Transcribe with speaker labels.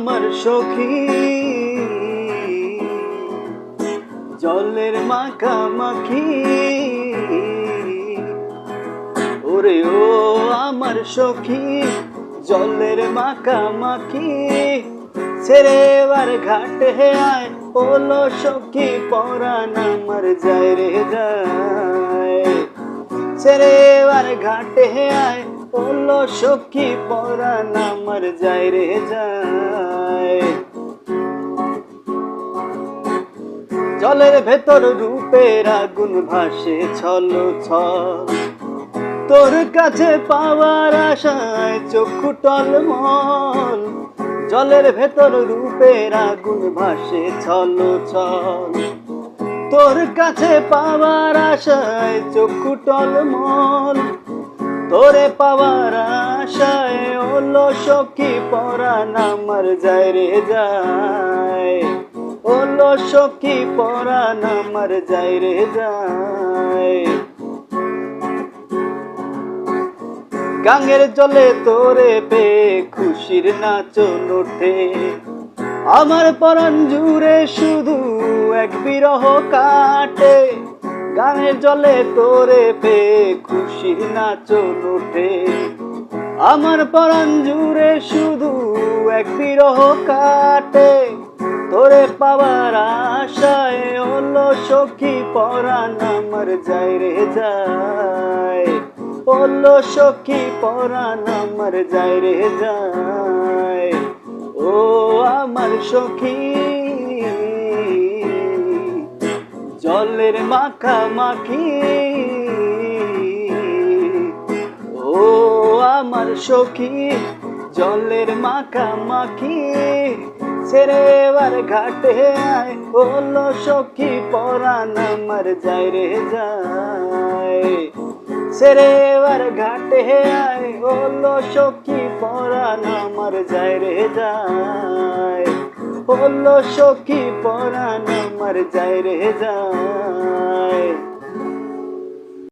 Speaker 1: আমার সখী জলের মাখামাখি, ওরে ও আমার সখী জলের মাখামাখি, ছেড়ে এবার ঘাটে আয় ওলো সখী পরাণ আমার যায় রে যায়, ছেড়ে এবার ঘাটে আয় ওলো সখী পরাণ আমার যায় রে যায়। জলের ভেতর রূপের আগুন ভাসে ছল ছল, তোর কাছে পাওয়ার আশায় চক্ষু টলমল। জলের ভেতর রূপের আগুন ভাসে ছল ছল, তোর কাছে পাওয়ার আশায় চক্ষু টলমল। তোরে পাওয়ার আশায় ওলো সখী পরাণ আমার যায় রে যায়, ওলো সখী পরাণ আমার যায় রে যায়। গাঙের জলে তোরে পেয়ে খুশির নাচন ওঠে, আমার পরাণ জুড়ে শুধু এক বিরহ কাটে। গানের জলে তোরে পেয়ে খুশির নাচন ওঠে, আমার পরাণ জুড়ে শুধু এক বিরহ কাটে। তোরে পাওয়ার আশায় ওলো সখী পরাণ আমার যায় রে যায়, ওলো সখী পরাণ আমার যায় রে যায়। ও আমার সখী জলের মাখামাখি, ও আমার সখী জলের মাখামাখি, ছেড়ে এবার ঘাটে আয় ওলো সখী পরাণ আমার যায় রে যায়, ছেড়ে এবার ঘাটে আয় ওলো সখী পরাণ আমার যায় রে যায়, ওলো সখী পরাণ আমার যায় রে যায়।